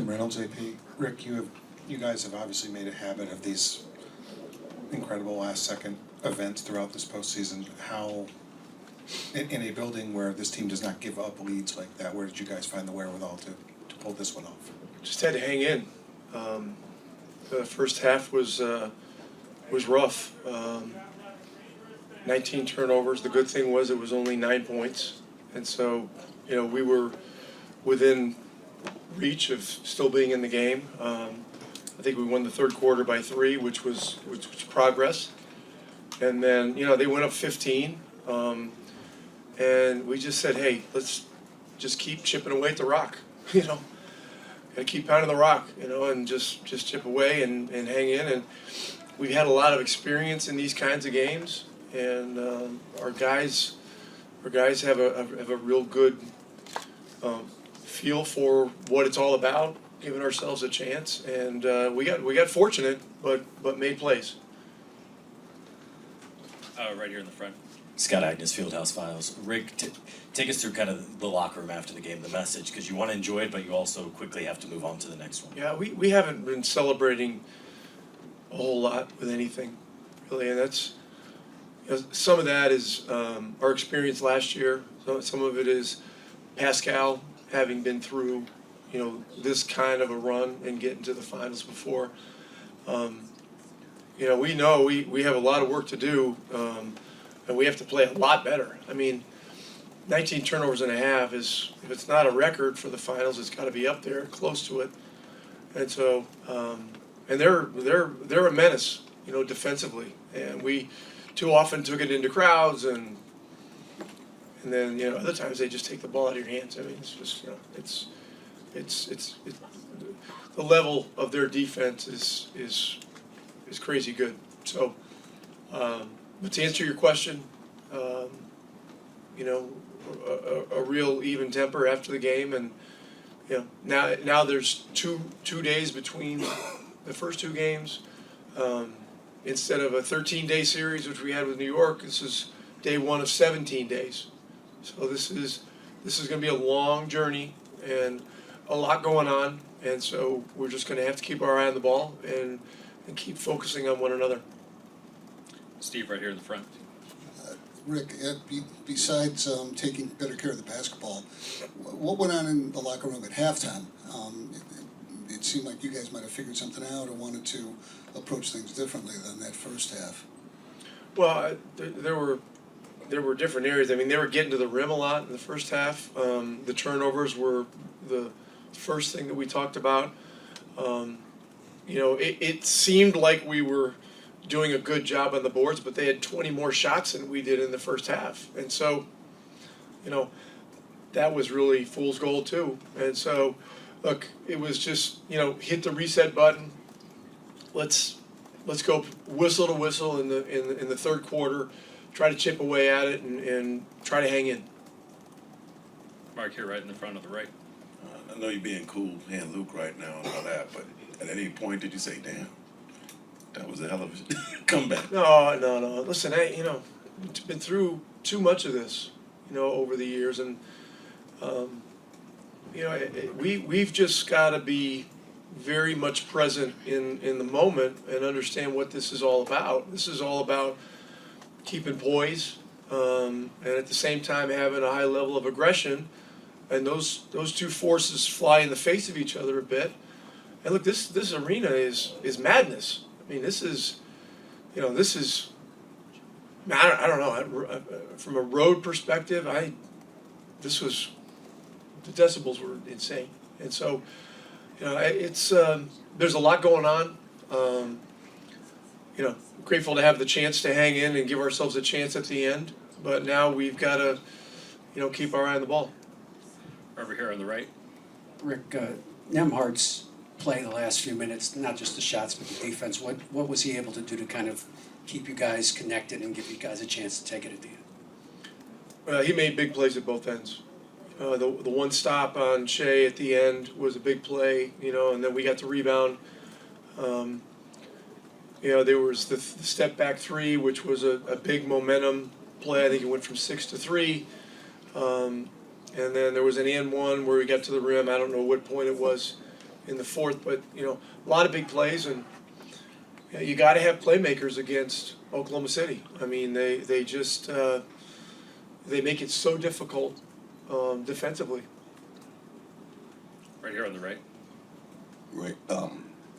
Tim Reynolds, AP. Rick, you guys have obviously made a habit of these incredible last-second events throughout this postseason. How, in a building where this team does not give up leads like that, where did you guys find the wherewithal to pull this one off? Just had to hang in. The first half was rough. 19 turnovers. The good thing was it was only 9 points, and so we were within reach of still being in the game. I think we won the third quarter by 3, which was progress. And then they went up 15, and we just said, hey, let's just keep chipping away at the rock. Gotta keep pounding the rock, and just chip away and hang in. And we've had a lot of experience in these kinds of games, and our guys have a real good feel for what it's all about, giving ourselves a chance, and we got fortunate, but made plays. Right here in the front. Scott Agnes, Fieldhouse Files. Rick, take us through kind of the locker room after the game, the message, because you want to enjoy it, but you also quickly have to move on to the next one. Yeah, we haven't been celebrating a whole lot with anything, really, and that's some of that is our experience last year. Some of it is Pascal having been through this kind of a run and getting to the finals before. We know we have a lot of work to do, and we have to play a lot better. I mean, 19 turnovers and a half is, if it's not a record for the finals, it's got to be up there, close to it. And so, and they're a menace, defensively. And we too often took it into crowds, and then other times they just take the ball out of your hands. I mean, it's just it's the level of their defense is crazy good. So, but to answer your question, a real even temper after the game, and now there's two days between the first two games. Instead of a 13-day series, which we had with New York, this is day 1 of 17 days. So this is going to be a long journey and a lot going on, and so we're just going to have to keep our eye on the ball and keep focusing on one another. Steve, right here in the front. Rick, besides taking better care of the basketball, what went on in the locker room at halftime? It seemed like you guys might have figured something out or wanted to approach things differently than that first half. Well, there were different areas. I mean, they were getting to the rim a lot in the first half. The turnovers were the first thing that we talked about. It seemed like we were doing a good job on the boards, but they had 20 more shots than we did in the first half. And so, that was really fool's gold too. And so, look, it was just, hit the reset button. Let's go whistle to whistle in the third quarter, try to chip away at it and try to hang in. Mark here right in the front of the right. I know you're being cool, and Luke right now and all that, but at any point did you say, damn, that was a hell of a comeback? No. Listen, been through too much of this, over the years, and we've just got to be very much present in the moment and understand what this is all about. This is all about keeping poise, and at the same time having a high level of aggression, and those two forces fly in the face of each other a bit. And look, this arena is madness. I mean, this is I don't know. From a road perspective, the decibels were insane, and so it's there's a lot going on. Grateful to have the chance to hang in and give ourselves a chance at the end, but now we've got to keep our eye on the ball. Over here on the right. Rick, Nemhard's play the last few minutes, not just the shots, but the defense, what was he able to do to kind of keep you guys connected and give you guys a chance to take it at the end? He made big plays at both ends. The one stop on Shea at the end was a big play, and then we got the rebound. There was the step back 3, which was a big momentum play. I think it went from 6 to 3. And then there was an and one where we got to the rim. I don't know what point it was in the fourth, but, you know, a lot of big plays, and you got to have playmakers against Oklahoma City. I mean, they just they make it so difficult defensively. Right here on the right. Right.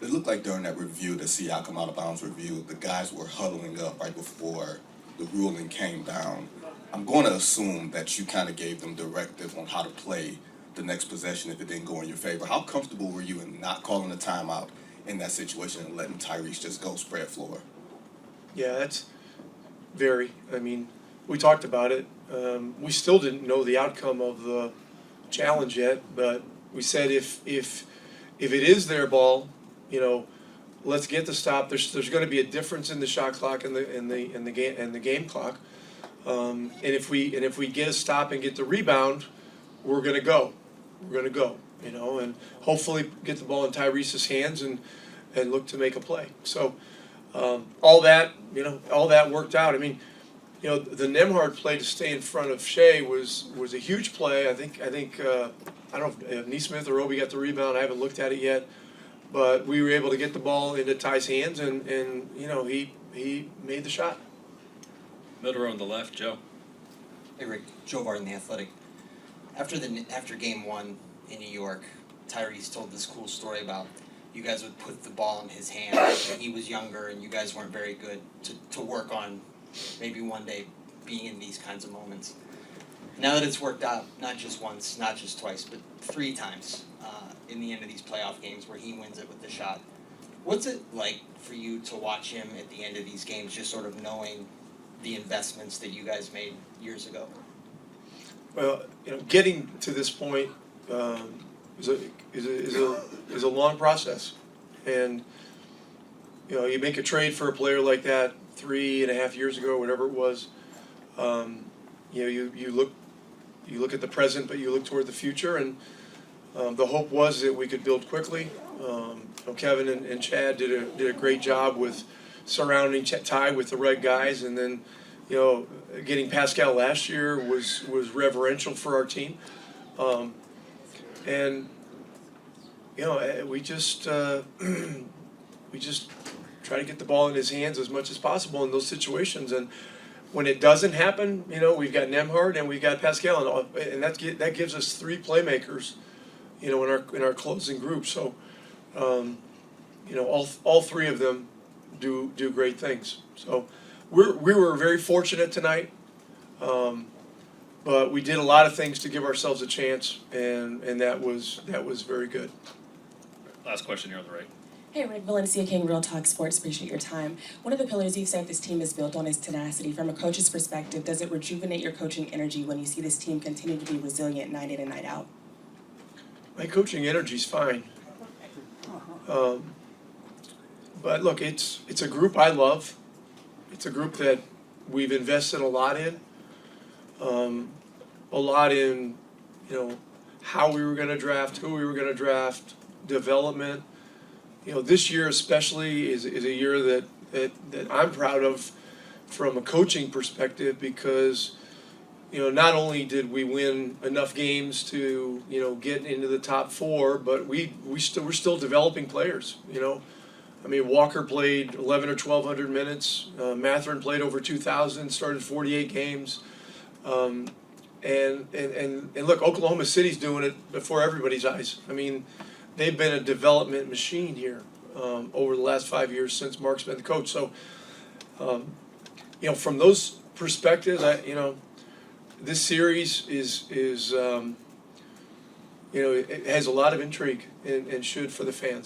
It looked like during that review, the Siakam out of bounds review, the guys were huddling up right before the ruling came down. I'm going to assume that you kind of gave them directives on how to play the next possession if it didn't go in your favor. How comfortable were you in not calling a timeout in that situation and letting Tyrese just go spread floor? Yeah, that's very. I mean, we talked about it. We still didn't know the outcome of the challenge yet, but we said if it is their ball, you know, let's get the stop. There's going to be a difference in the shot clock and the game clock. And if we get a stop and get the rebound, we're going to go. We're going to go. You know, and hopefully get the ball in Tyrese's hands and look to make a play. So all that worked out. I mean, you know, the Nembhard play to stay in front of Shea was a huge play. I think I don't know if Neesmith or Obi got the rebound. I haven't looked at it yet, but we were able to get the ball into Ty's hands, and you know, he made the shot. Middle row on the left, Joe. Hey Rick, Joe Barton, The Athletic. After game one in New York, Tyrese told this cool story about you guys would put the ball in his hand when he was younger and you guys weren't very good to work on maybe one day being in these kinds of moments. Now that it's worked out, not just once, not just twice, but 3 times in the end of these playoff games where he wins it with the shot, what's it like for you to watch him at the end of these games, just sort of knowing the investments that you guys made years ago? Well, you know, getting to this point is a long process, and you know, you make a trade for a player like that 3.5 years ago, whatever it was. You know, you look at the present, but you look toward the future, and the hope was that we could build quickly. You know, Kevin and Chad did a great job with surrounding Ty with the right guys, and then, you know, getting Pascal last year was reverential for our team, and you know, we just try to get the ball in his hands as much as possible in those situations, and when it doesn't happen, you know, we've got Nembhard and we've got Pascal, and that gives us 3 playmakers, you know, in our closing group. So, you know, all 3 of them do great things. So we were very fortunate tonight, but we did a lot of things to give ourselves a chance, and that was very good. Last question here on the right. Hey Rick, Valencia King, Real Talk Sports, appreciate your time. One of the pillars you've said this team is built on is tenacity. From a coach's perspective, does it rejuvenate your coaching energy when you see this team continue to be resilient night in and night out? My coaching energy's fine. But look, it's a group I love. It's a group that we've invested a lot in. You know, how we were going to draft, who we were going to draft, development. You know, this year especially is a year that I'm proud of from a coaching perspective, because, you know, not only did we win enough games to, you know, get into the top 4, but we're still developing players. You know, I mean, Walker played 11 or 1,200 minutes. Matherin played over 2,000, started 48 games. And look, Oklahoma City's doing it before everybody's eyes. I mean, they've been a development machine here over the last 5 years since Mark's been the coach. So, you know, from those perspectives, you know, this series is you know, it has a lot of intrigue and should for the fans.